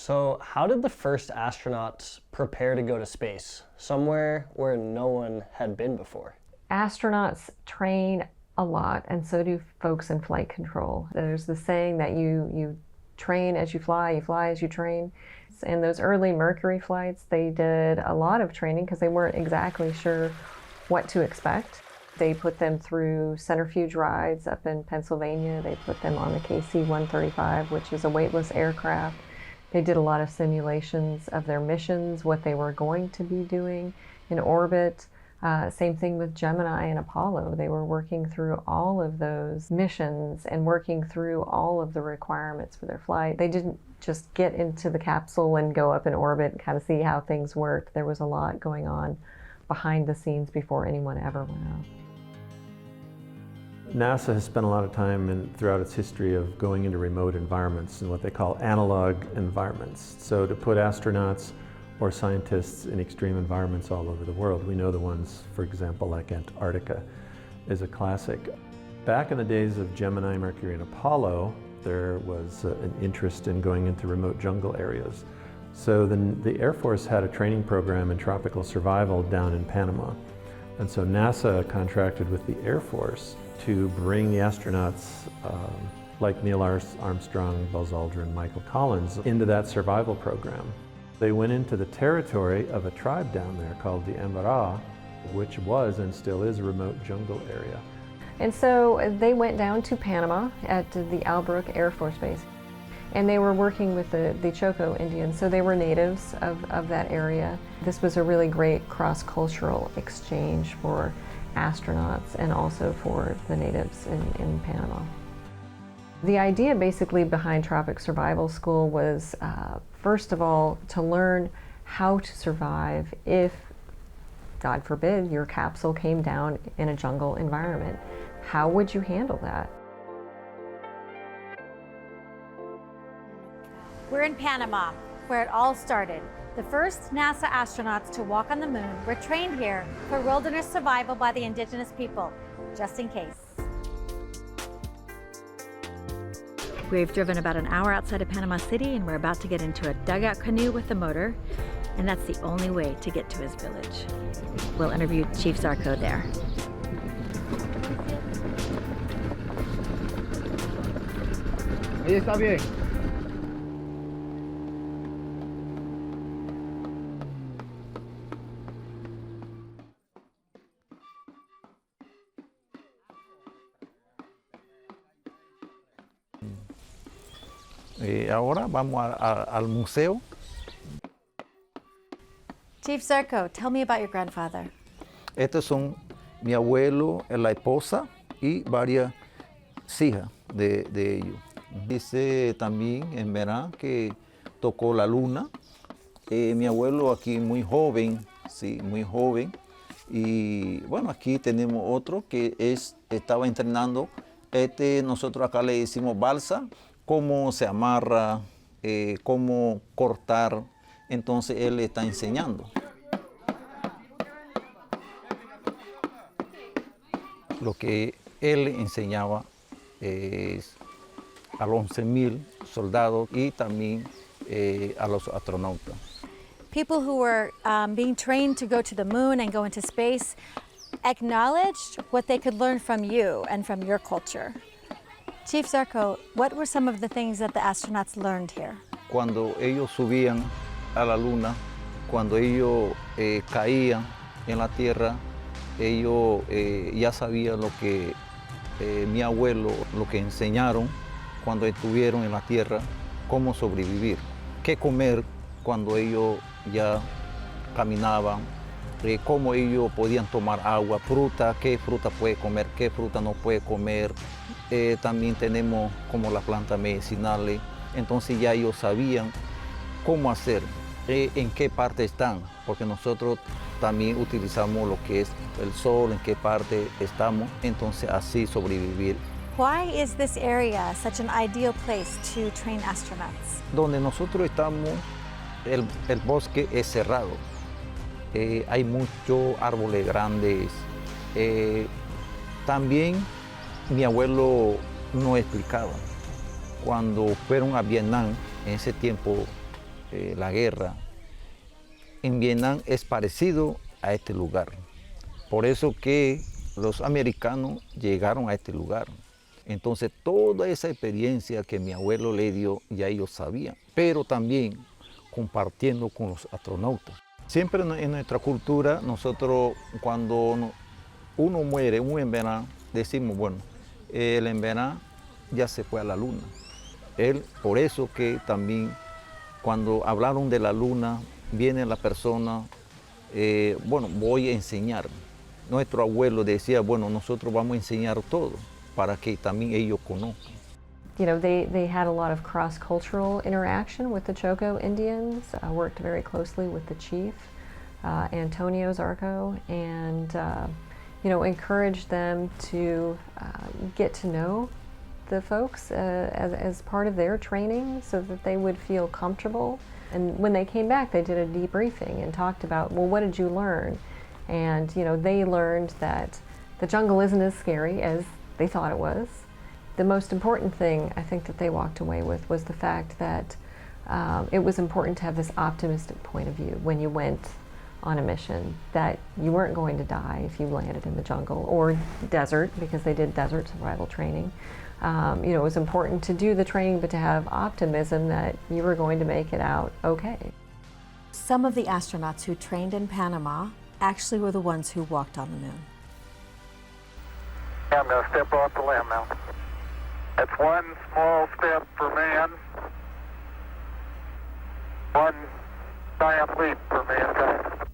So, how did the first astronauts prepare to go to space, somewhere where no one had been before? Astronauts train a lot, and so do folks in flight control. There's the saying that you train as you fly as you train. In those early Mercury flights, they did a lot of training because they weren't exactly sure what to expect. They put them through centrifuge rides up in Pennsylvania. They put them on the KC-135, which is a weightless aircraft. They did a lot of simulations of their missions, what they were going to be doing in orbit. Same thing with Gemini and Apollo. They were working through all of those missions and working through all of the requirements for their flight. They didn't just get into the capsule and go up in orbit and kind of see how things worked. There was a lot going on behind the scenes before anyone ever went out. NASA has spent a lot of time throughout its history of going into remote environments and what they call analog environments. So to put astronauts or scientists in extreme environments all over the world. We know the ones, for example, like Antarctica is a classic. Back in the days of Gemini, Mercury, and Apollo, there was an interest in going into remote jungle areas. So the Air Force had a training program in tropical survival down in Panama. And so NASA contracted with the Air Force to bring the astronauts like Neil Armstrong, Buzz Aldrin, Michael Collins into that survival program. They went into the territory of a tribe down there called the Embera, which was and still is a remote jungle area. And so they went down to Panama at the Albrook Air Force Base. And they were working with the Choco Indians, so they were natives of that area. This was a really great cross-cultural exchange for astronauts and also for the natives in Panama. The idea basically behind Tropic Survival School was, first of all, to learn how to survive if, God forbid, your capsule came down in a jungle environment. How would you handle that? We're in Panama, where it all started. The first NASA astronauts to walk on the moon were trained here for wilderness survival by the indigenous people, just in case. We've driven about an hour outside of Panama City, and we're about to get into a dugout canoe with a motor, and that's the only way to get to his village. We'll interview Chief Zarco there. Ahí está bien. Ahora vamos al museo. Chief Zarco, tell me about your grandfather. Estos son mi abuelo, la esposa y varias hijas de ellos. Dice también Embera que tocó la luna. Mi abuelo aquí muy joven, sí, muy joven. Y bueno, aquí tenemos otro que estaba entrenando. Nosotros acá le decimos balsa, cómo se amarra, cómo cortar. Entonces él le está enseñando. Lo que él enseñaba es a los 11,000 soldados y también a los astronautas. People who were being trained to go to the moon and go into space acknowledged what they could learn from you and from your culture. Chief Zarco, what were some of the things that the astronauts learned here? Cuando ellos subían a la luna, cuando ellos caían en la Tierra, ellos ya sabían lo que mi abuelo, lo que enseñaron cuando estuvieron en la Tierra, cómo sobrevivir, qué comer cuando ellos ya caminaban, cómo ellos podían tomar agua, fruta, qué fruta puede comer, qué fruta no puede comer. También tenemos como las plantas medicinales, entonces ya ellos sabían cómo hacer, en qué parte están, porque nosotros también utilizamos lo que es el sol, en qué parte estamos, entonces así sobrevivir. Why is this area such an ideal place to train astronauts? Donde nosotros estamos, el bosque es cerrado, hay muchos árboles grandes. También mi abuelo nos explicaba, cuando fueron a Vietnam, en ese tiempo la guerra, en Vietnam es parecido a este lugar. Por eso que los americanos llegaron a este lugar. Entonces toda esa experiencia que mi abuelo le dio ya ellos sabían, pero también compartiendo con los astronautas. Siempre en nuestra cultura, nosotros cuando uno muere, un Embera, decimos, bueno, el Embera ya se fue a la luna. Por eso que también cuando hablaron de la luna, viene la persona, bueno, voy a enseñar. Nuestro abuelo decía, bueno, nosotros vamos a enseñar todo para que también ellos conozcan. You know, they had a lot of cross-cultural interaction with the Choco Indians, worked very closely with the chief, Antonio Zarco, and you know, encouraged them to get to know the folks as part of their training so that they would feel comfortable. And when they came back, they did a debriefing and talked about, well, what did you learn? And you know, they learned that the jungle isn't as scary as they thought it was. The most important thing I think that they walked away with was the fact that it was important to have this optimistic point of view when you went on a mission, that you weren't going to die if you landed in the jungle or desert, because they did desert survival training. You know, it was important to do the training, but to have optimism that you were going to make it out okay. Some of the astronauts who trained in Panama actually were the ones who walked on the moon. I'm going to step off the limb now. That's one small step for man, one giant leap for mankind.